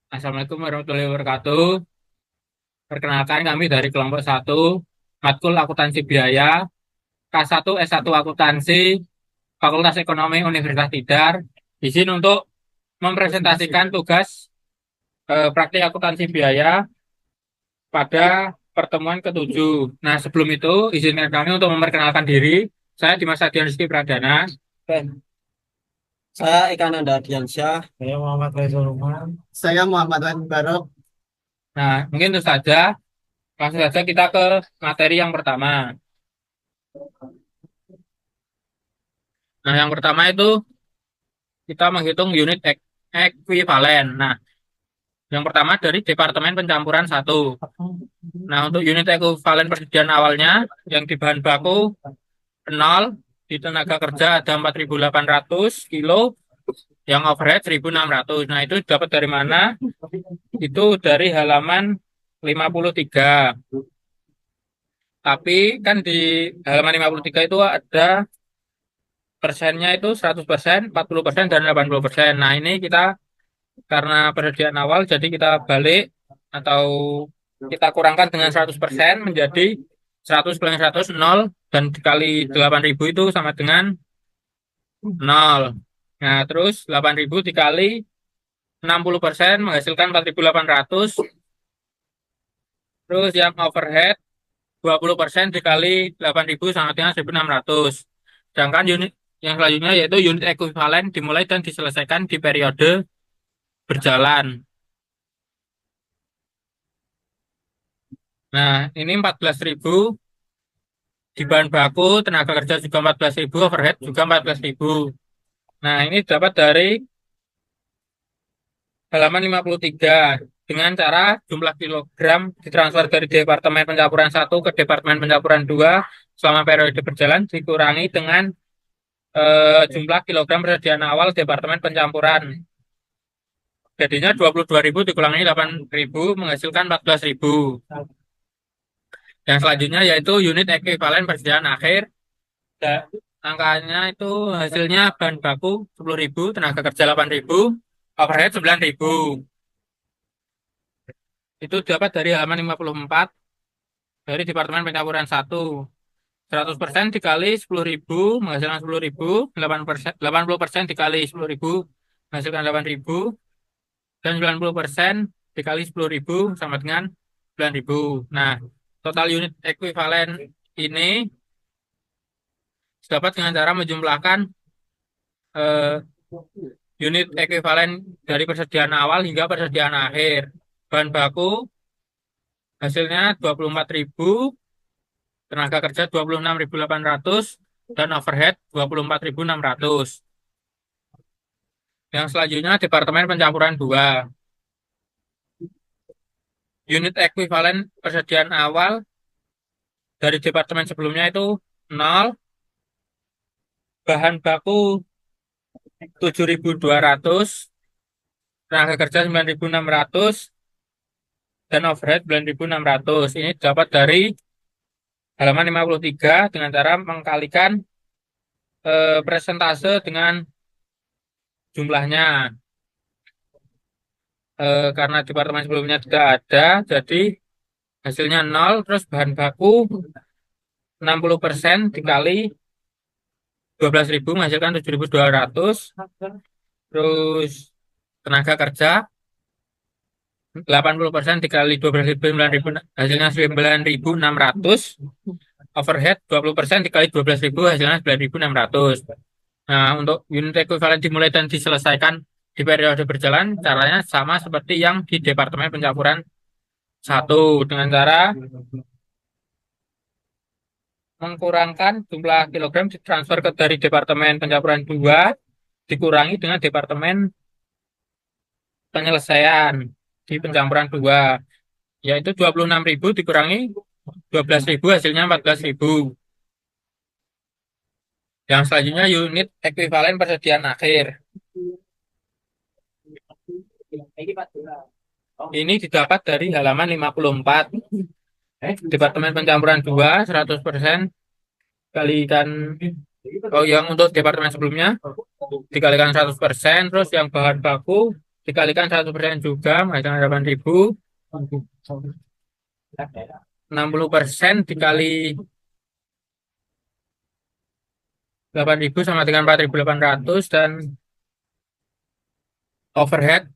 Assalamualaikum warahmatullahi wabarakatuh. Perkenalkan kami dari kelompok satu, Matkul Akuntansi Biaya, K1 S1 Akuntansi, Fakultas Ekonomi Universitas Tidar. Izin untuk mempresentasikan tugas praktik akuntansi biaya pada pertemuan ketujuh. Nah, sebelum itu, izinkan kami untuk memperkenalkan diri. Saya Dimas Adian Rizky Pradana. Dan Saya Eka Nanda Diansyah. Saya Muhammad Faisal Umar. Saya Muhammad Wan Barok. nah, mungkin itu saja. Langsung saja kita ke materi yang pertama. Nah, yang pertama itu kita menghitung unit ekuivalen. Nah, yang pertama dari Departemen Pencampuran satu. Nah, untuk unit ekuivalen persediaan awalnya yang di bahan baku 0, di tenaga kerja ada 4.800 kilo, yang overhead 1.600. Nah, itu dapat dari mana? Itu dari halaman 53. Tapi kan di halaman 53 itu ada persennya itu 100%, 40%, dan 80%. Nah, ini kita karena persediaan awal, jadi kita balik atau kita kurangkan dengan 100% menjadi 100 kurang 100, 0, dan dikali 8.000 itu sama dengan 0. Nah, terus 8.000 dikali 60% menghasilkan 4.800. Terus yang overhead 20% dikali 8.000 sama dengan 1.600. Sedangkan unit yang selanjutnya yaitu unit ekuivalen dimulai dan diselesaikan di periode berjalan. Nah, ini 14.000 di bahan baku, tenaga kerja juga 14.000, overhead juga 14.000. Nah, ini dapat dari halaman 53 dengan cara jumlah kilogram ditransfer dari Departemen Pencampuran satu ke Departemen Pencampuran 2 selama periode berjalan dikurangi dengan jumlah kilogram persediaan awal Departemen Pencampuran. Jadinya 22.000 dikurangi 8.000 menghasilkan 14.000. Yang selanjutnya yaitu unit ekuivalen persediaan akhir. Da- Angkanya itu hasilnya bahan baku 10.000, tenaga kerja 8.000, overhead 9.000. Itu dapat dari halaman 54 dari Departemen Pencampuran satu. 100% dikali 10.000 menghasilkan 10.000, 8%, 80% dikali 10.000 menghasilkan 8.000, dan 90% dikali 10.000 sama dengan 9.000. Nah, total unit ekuivalen ini dapat dengan cara menjumlahkan eh, unit ekuivalen dari persediaan awal hingga persediaan akhir. Bahan baku hasilnya 24.000, tenaga kerja 26.800, dan overhead 24.600. Yang selanjutnya Departemen Pencampuran 2. Unit ekuivalen persediaan awal dari departemen sebelumnya itu 0, bahan baku 7.200, tenaga kerja 9.600, dan overhead 9.600. Ini dapat dari halaman 53 dengan cara mengkalikan presentase dengan jumlahnya. Karena departemen sebelumnya tidak ada, jadi hasilnya 0, terus bahan baku 60% dikali 12.000 menghasilkan 7.200, terus tenaga kerja 80% dikali 12.000 9.000 hasilnya 9.600, overhead 20% dikali 12.000 hasilnya 9.600. Nah, untuk unit ekuivalen dimulai dan diselesaikan di periode berjalan, caranya sama seperti yang di Departemen Pencampuran satu, dengan cara mengkurangkan jumlah kilogram ditransfer ke dari Departemen Pencampuran 2 dikurangi dengan Departemen Penyelesaian di Pencampuran 2, yaitu 26.000 dikurangi 12.000 hasilnya 14.000. Yang selanjutnya unit ekuivalen persediaan akhir. Ini didapat dari halaman 54. Departemen Pencampuran 2 100% kalikan, oh yang untuk departemen sebelumnya dikalikan 100%, terus yang bahan baku dikalikan 100% juga menghasilkan 8.000. 60% dikali 8.000 sama dengan 4.800 dan overhead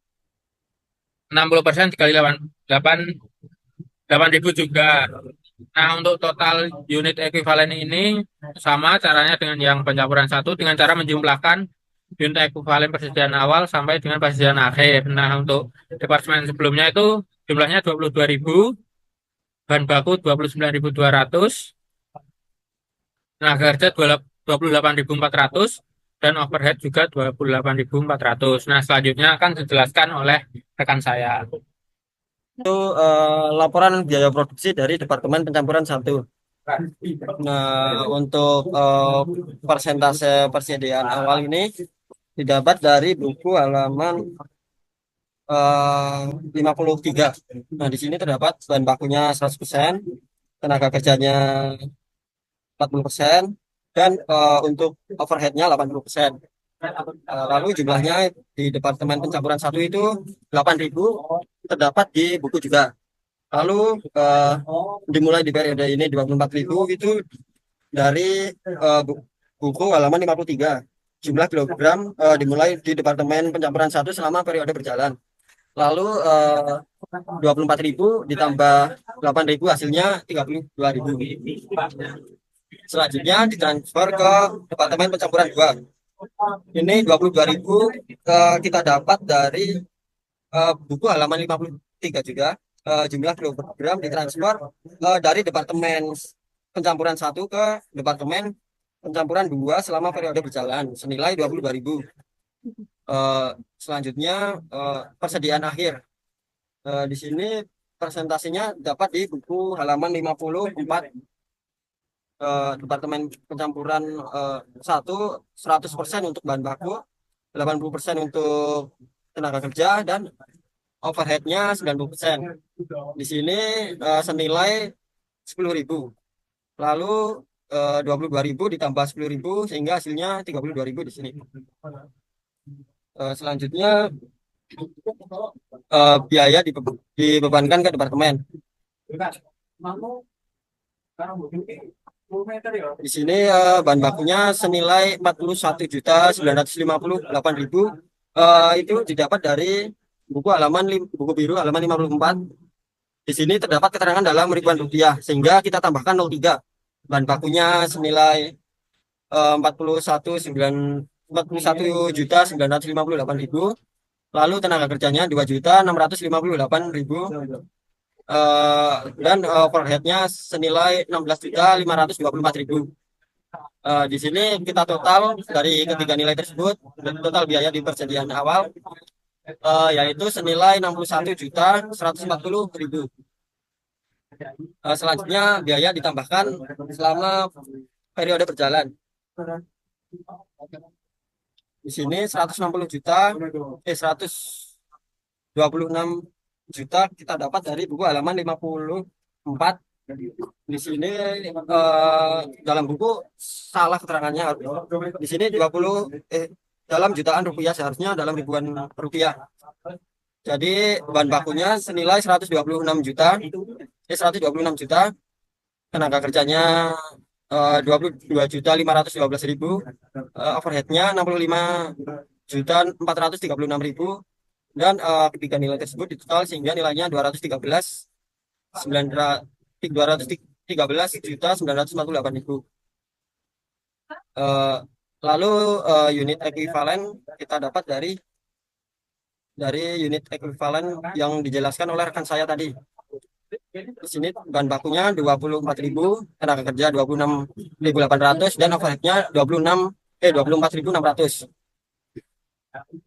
60% dikali 8.000 juga. Nah, untuk total unit ekuivalen ini sama caranya dengan yang pencampuran satu dengan cara menjumlahkan unit ekuivalen persediaan awal sampai dengan persediaan akhir. Nah, untuk departemen sebelumnya itu jumlahnya 22.000, bahan baku 29.200, tenaga kerja 28.400, dan overhead juga 28.400. Nah, selanjutnya akan dijelaskan oleh rekan saya. Itu laporan biaya produksi dari Departemen Pencampuran satu. Nah, untuk persentase persediaan awal ini didapat dari buku halaman 53. Nah, di sini terdapat bahan bakunya 100%, tenaga kerjanya 40%, dan untuk overheadnya 80%. Lalu jumlahnya di Departemen Pencampuran satu itu 8.000, terdapat di buku juga. Lalu dimulai di periode ini 24.000 itu dari buku halaman 53. Jumlah kilogram dimulai di Departemen Pencampuran satu selama periode berjalan. Lalu 24.000 ditambah 8.000 hasilnya 32.000. Selanjutnya ditransfer ke Departemen Pencampuran 2. Ini 22.000 kita dapat dari buku halaman 53 juga. Jumlah kilogram ditransfer dari Departemen Pencampuran satu ke Departemen Pencampuran 2 selama periode berjalan senilai 22.000. Selanjutnya persediaan akhir. Di sini presentasinya dapat di buku halaman 54. Departemen Pencampuran 1 100% untuk bahan baku, 80% untuk tenaga kerja, dan overheadnya 90%. Di sini senilai 10.000. Lalu 22.000 ditambah 10.000 sehingga hasilnya 32.000 di sini. Selanjutnya biaya dibebankan ke departemen. Di sini bahan bakunya senilai 41.958.000. Itu didapat dari buku biru halaman 54. Di sini terdapat keterangan dalam ribuan rupiah sehingga kita tambahkan 03. Bahan bakunya senilai 41.958.000. Lalu tenaga kerjanya 2.658.000. Dan overheadnya senilai 16.524.000. Di sini kita total dari ketiga nilai tersebut, total biaya di persediaan awal yaitu senilai 61.140.000. Selanjutnya biaya ditambahkan selama periode berjalan. Di sini 160 juta, 126 juta kita dapat dari buku halaman 54. Di sini dalam buku salah keterangannya. Di sini dalam jutaan rupiah, seharusnya dalam ribuan rupiah. Jadi bahan bakunya senilai 126 juta, tenaga kerjanya 22.512.000, overheadnya 65.436.000, dan ketiga nilai tersebut ditotal sehingga nilainya 213.948.000. Lalu unit ekuivalen kita dapat dari unit ekuivalen yang dijelaskan oleh rekan saya tadi. Di sini bahan bakunya 24.000, tenaga kerja 26.800, dan overheadnya 24.600.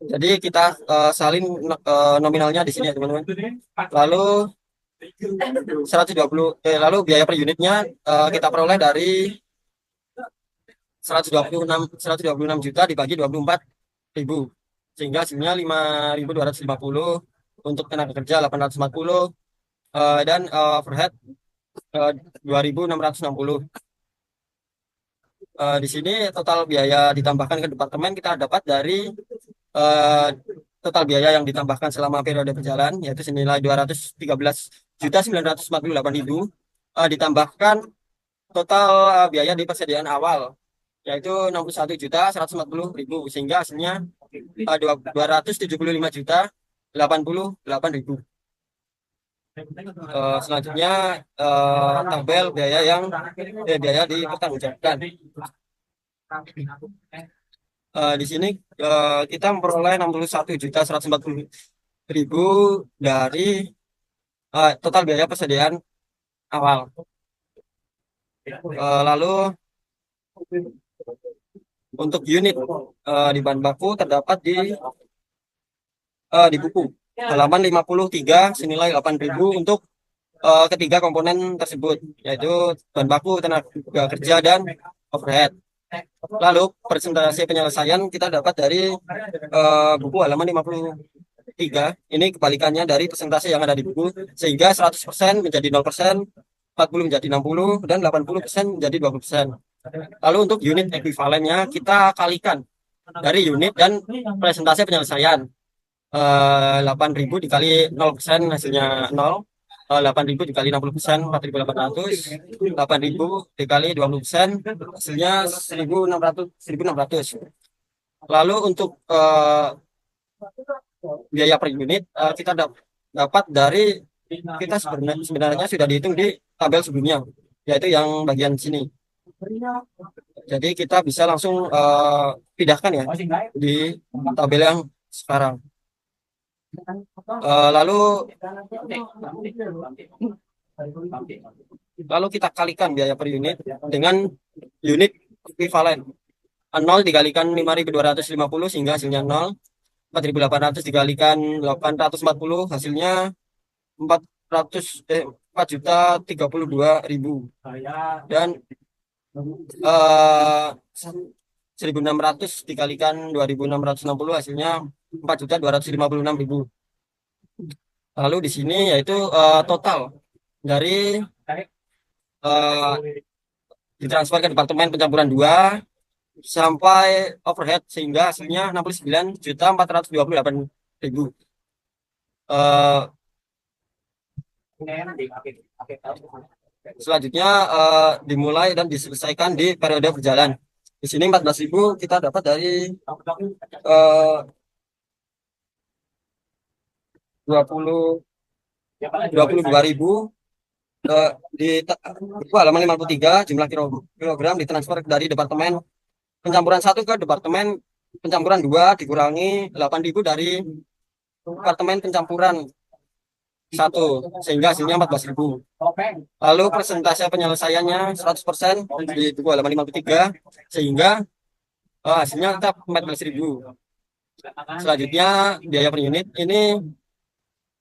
Jadi kita salin nominalnya di sini ya teman-teman. Lalu 120 biaya per unitnya kita peroleh dari 126 juta dibagi 24.000 sehingga hasilnya 5.250. Untuk tenaga kerja 840, dan overhead 2.660. Di sini total biaya ditambahkan ke departemen kita dapat dari total biaya yang ditambahkan selama periode berjalan yaitu senilai 213.948.000, ditambahkan total biaya di persediaan awal yaitu 61.140.000, sehingga hasilnya 275.088.000. Selanjutnya tabel biaya biaya dipertanggungjawabkan. Di sini kita memperoleh 61.140.000 dari total biaya persediaan awal. Lalu untuk unit di bahan baku terdapat di buku halaman 53 senilai 8.000 untuk ketiga komponen tersebut, yaitu bahan baku, tenaga kerja, dan overhead. Lalu presentasi penyelesaian kita dapat dari buku halaman 53. Ini kebalikannya dari presentasi yang ada di buku, sehingga 100% menjadi 0%, 40 menjadi 60, dan 80% menjadi 20%. Lalu untuk unit ekuivalennya kita kalikan dari unit dan presentasi penyelesaian. 8.000 dikali 0% hasilnya 0. 8.000 dikali 60%, 4.800. 8.000 dikali 20% hasilnya 1.600. Lalu untuk biaya per unit kita dapat dari, kita sebenarnya sudah dihitung di tabel sebelumnya, yaitu yang bagian sini. Jadi kita bisa langsung pindahkan ya di tabel yang sekarang. Lalu kita kalikan biaya per unit dengan unit ekuivalen. 0 dikalikan 5.250 sehingga hasilnya 0. 4.800 dikalikan 840 hasilnya 4.032.000. Dan 1.600 dikalikan 2.660 hasilnya 4.256.000. Lalu di sini yaitu total dari ditransfer ke Departemen Pencampuran 2 sampai overhead, sehingga hasilnya 69.428.000. Selanjutnya dimulai dan diselesaikan di periode berjalan. Di sini 14.000 kita dapat dari 22.000 di buku halaman 53, jumlah kilogram ditransfer dari Departemen Pencampuran 1 ke Departemen Pencampuran 2 dikurangi 8.000 dari Departemen Pencampuran 1, sehingga hasilnya 14.000. Lalu persentase penyelesaiannya 100% di buku halaman 53, sehingga hasilnya tetap 14.000. Selanjutnya biaya per unit ini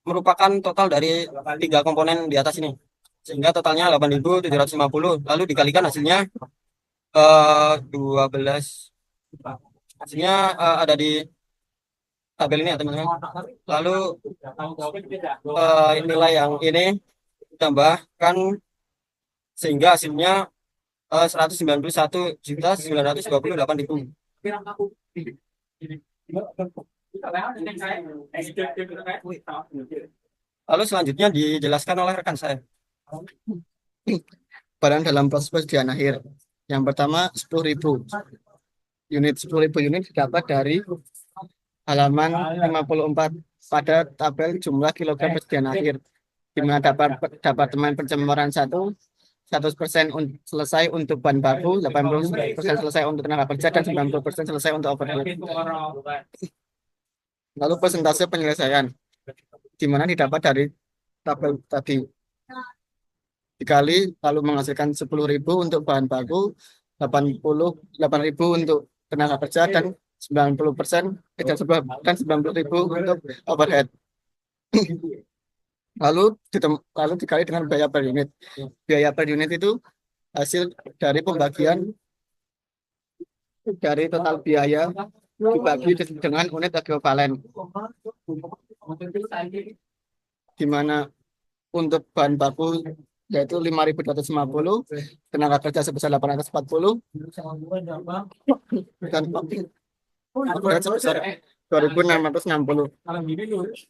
merupakan total dari 3 komponen di atas ini, sehingga totalnya 8.750. Lalu dikalikan hasilnya 12. Hasilnya ada di tabel ini ya teman-teman. Lalu nilai yang ini ditambahkan sehingga hasilnya 191.928.000. Lalu selanjutnya dijelaskan oleh rekan saya. Barang dalam proses persediaan akhir. Yang pertama 10.000 unit. 10.000 unit didapat dari halaman 54 pada tabel jumlah kilogram persediaan akhir, di mana Departemen Pencampuran 1 100% selesai untuk bahan baku, 80% selesai untuk tenaga kerja, dan 90% selesai untuk overhead. Lalu persentase penyelesaian, di mana didapat dari tabel tadi, dikali lalu menghasilkan 10.000 untuk bahan baku, 8.000 untuk tenaga kerja, dan 90% dan 90.000 untuk overhead. Lalu dikali dengan biaya per unit. Biaya per unit itu hasil dari pembagian dari total biaya dibagi dengan unit ekuivalen, di mana untuk bahan baku yaitu 5.250, tenaga kerja sebesar 840, dan overhead sebesar 2.660.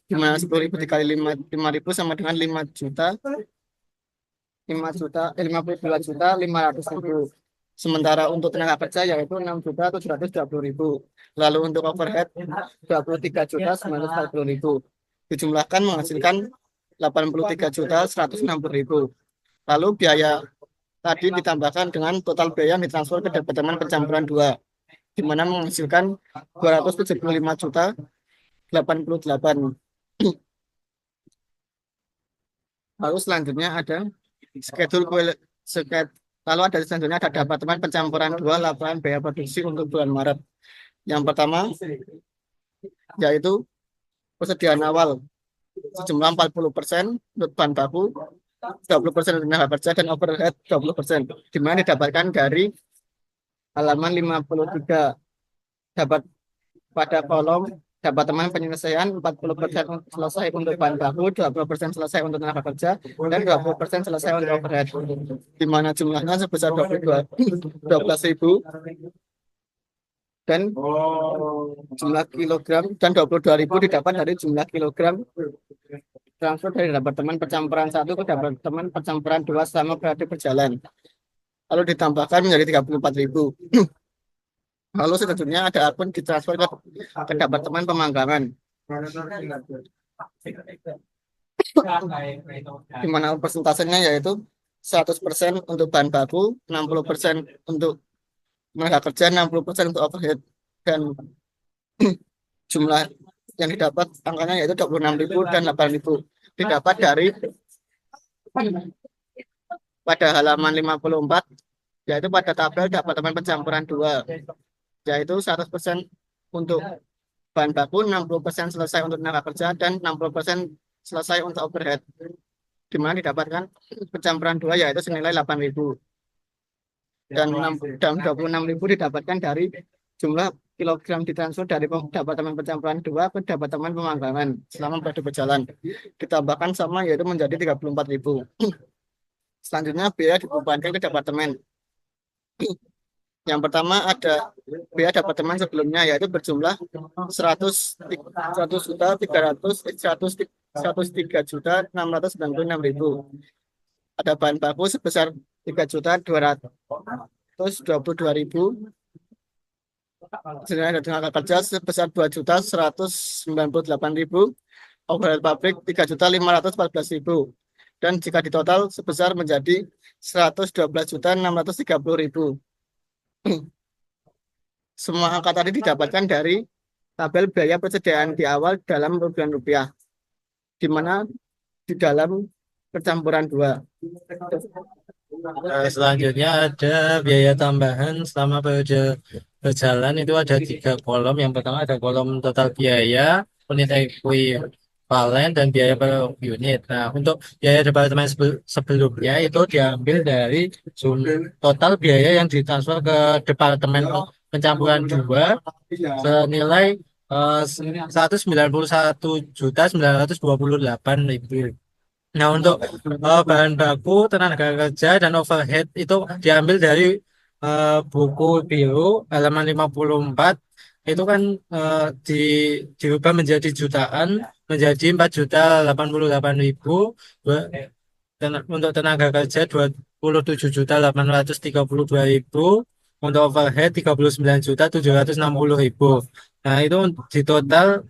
Di mana 10.000 dikali 5.000 sama dengan 52.500.000. Sementara untuk tenaga kerja yaitu 6.720.000. Lalu untuk overhead 23.940.000. Dijumlahkan menghasilkan 83.160.000. Lalu biaya tadi ditambahkan dengan total biaya yang ditransfer ke Departemen Pencampuran 2, di mana menghasilkan 275.088. Lalu selanjutnya ada schedule lalu ada selanjutnya ada Departemen Pencampuran 2 laporan biaya produksi untuk bulan Maret. Yang pertama yaitu persediaan awal sejumlah 40% untuk bahan baku, 20% untuk tenaga kerja, dan overhead 20%, di mana didapatkan dari halaman 53. Dapat pada kolom Departemen Penyelesaian 40% selesai untuk bahan baku, 20% selesai untuk tenaga kerja, dan 20% selesai untuk overhead, di mana jumlahnya sebesar 12.000 dan jumlah kilogram, dan 22.000 didapat dari jumlah kilogram transfer dari Departemen Pencampuran 1 ke Departemen Pencampuran 2 selama periode berjalan. Lalu ditambahkan menjadi 34.000. Lalu selanjutnya ada akun ditransfer ke Departemen Pemanggangan, di mana persentasenya yaitu 100% untuk bahan baku, 60% untuk tenaga kerja, 60% untuk overhead, dan jumlah yang didapat angkanya yaitu 26.000 dan 8.000. Didapat dari pada halaman 54, yaitu pada tabel Departemen Pencampuran 2, yaitu 100% untuk bahan baku, 60% selesai untuk tenaga kerja, dan 60% selesai untuk overhead, di mana didapatkan pencampuran 2 yaitu senilai 8.000. Dan 26.000 didapatkan dari jumlah kilogram ditransfer dari Departemen Pencampuran 2 ke Departemen Pemanggangan selama periode berjalan. Ditambahkan sama yaitu menjadi 34.000. Selanjutnya biaya dibebankan ke departemen. Yang pertama ada biaya departemen sebelumnya yaitu berjumlah 103.696.000. Ada bahan baku sebesar 3.222.000. Sedangkan ada tenaga kerja sebesar 2.198.000. Overhead pabrik 3.514.000. Dan jika ditotal sebesar menjadi 112.630.000. Semua angka tadi didapatkan dari tabel biaya persediaan di awal dalam rupiah rupiah, di mana di dalam percampuran 2. Selanjutnya ada biaya tambahan selama periode berjalan, itu ada 3 kolom. Yang pertama ada kolom total biaya, unit ekuivalen, dan biaya per unit. Nah, untuk biaya departemen sebelumnya itu diambil dari total biaya yang ditransfer ke Departemen Pencampuran 2 senilai 191.928.000. Nah, untuk bahan baku, tenaga kerja, dan overhead itu diambil dari buku biru halaman 54. Itu kan di diubah menjadi jutaan, menjadi 4.088.000. Untuk tenaga kerja 27.832.000. Untuk overhead 39.760.000. Nah, itu di total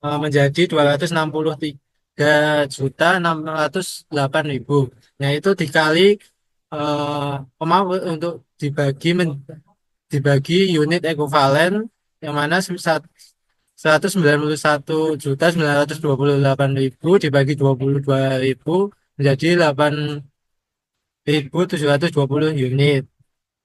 menjadi 263.608.000. Nah, itu dikali untuk dibagi unit ekuivalen, yang mana 191.928.000 dibagi 22.000 menjadi 8.720 unit.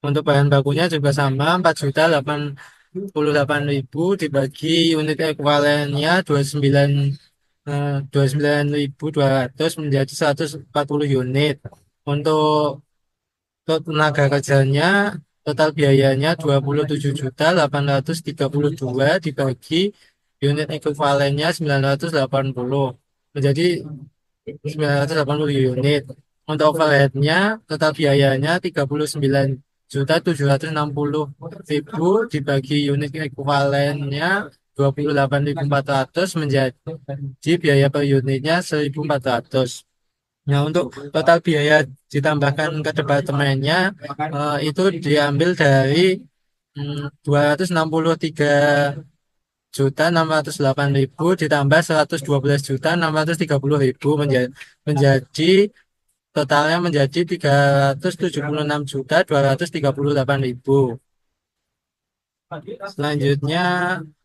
Untuk bahan bakunya juga sama, 4.088.000 dibagi unit ekuivalennya 29.200 menjadi 140 unit. Untuk tenaga kerjanya total biayanya 27.832 dibagi unit ekuivalennya 980 menjadi 980 unit. Untuk overheadnya total biayanya 39.760.000 dibagi unit ekuivalennya 28.400 menjadi biaya per unitnya 1.400. Nah, untuk total biaya ditambahkan ke departemennya itu diambil dari 263.608.000 ditambah 112.630.000 menjadi totalnya menjadi 376.238.000. Selanjutnya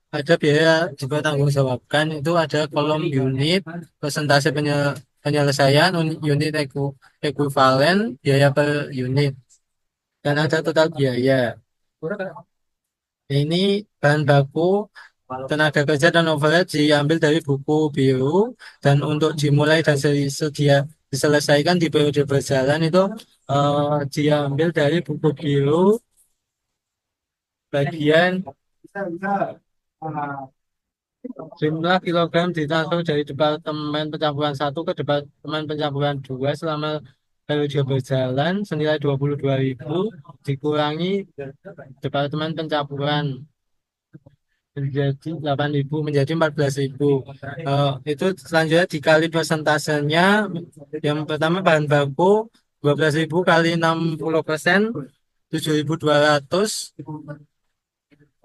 ada biaya dipertanggungjawabkan, itu ada kolom unit, persentase penyelesaian, unit ekuivalen, biaya per unit, dan ada total biaya. Ini bahan baku, tenaga kerja dan overhead diambil dari buku biru, dan untuk dimulai dan diselesaikan di periode berjalan itu diambil dari buku biru bagian jumlah kilogram ditransfer dari Departemen Pencampuran 1 ke Departemen Pencampuran 2 selama periode berjalan senilai 22.000 dikurangi Departemen Pencampuran menjadi 8.000 menjadi 14.000. Itu selanjutnya dikali persentasenya. Yang pertama bahan baku 12.000 kali 60%, 7.200.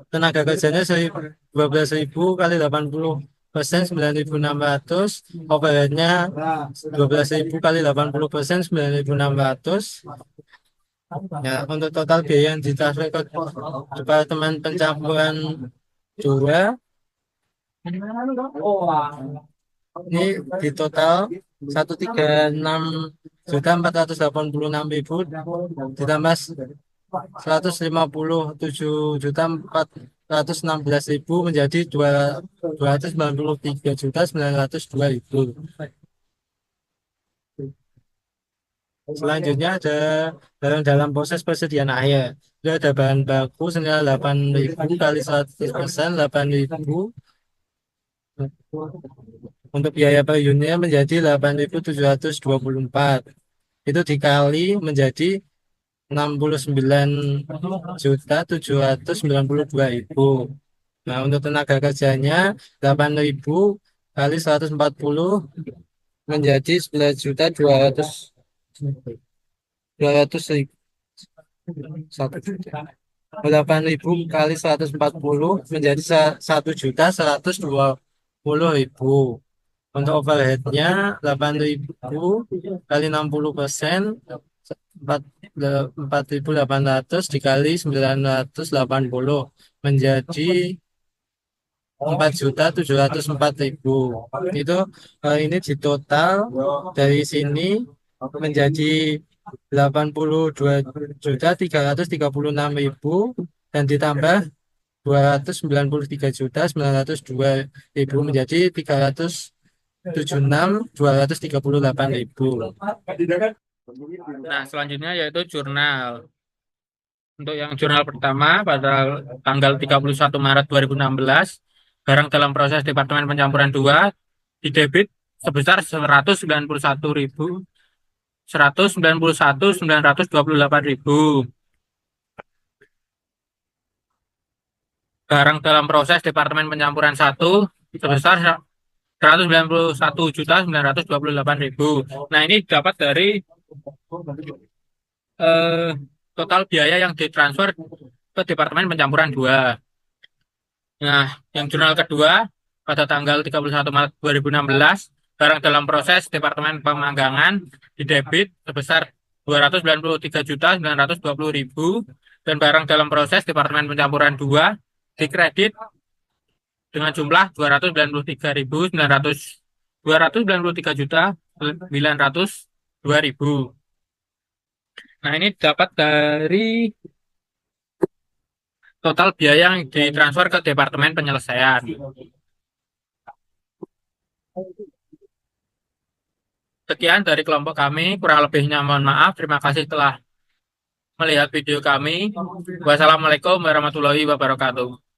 Tenaga kerjanya 12.000 kali 80%, 9.600. Overheadnya 12.000 kali 80%, 9.600. Ya, untuk total biaya yang ditransfer ke Departemen Pencampuran 2 ini di total 136.486.000 ditambah 157.416.000 menjadi 293.902.000. Selanjutnya ada dalam proses persediaan akhir. Itu ada bahan baku senilai 8.000 kali 100%, 8.000. Untuk biaya per unitnya menjadi 8.724. Itu dikali menjadi 69.792.000. Nah, untuk tenaga kerjanya 8.000 kali 140 menjadi 11.200.000. 8.000 kali 140 menjadi 1.120.000. Untuk overheadnya 8.000 kali 60%, 4.800 dikali 980 menjadi 4.704.000. Itu ini di total dari sini menjadi 82.336.000 dan ditambah 293.902.000 menjadi 376.238.000. Nah, selanjutnya yaitu jurnal. Untuk yang jurnal pertama pada tanggal 31 Maret 2016, barang dalam proses Departemen Pencampuran 2 didebit sebesar 191.928.000. Barang dalam proses Departemen Pencampuran 1 sebesar 191.928.000. Nah, ini dapat dari total biaya yang ditransfer ke Departemen Pencampuran 2. Nah, yang jurnal kedua pada tanggal 31 Maret 2016, barang dalam proses Departemen Pemanggangan didebit sebesar 293.920.000 dan barang dalam proses Departemen Pencampuran 2 dikredit dengan jumlah 293.902.000. Nah, ini dapat dari total biaya yang ditransfer ke Departemen Penyelesaian. Sekian dari kelompok kami, kurang lebihnya mohon maaf. Terima kasih telah melihat video kami. Wassalamualaikum warahmatullahi wabarakatuh.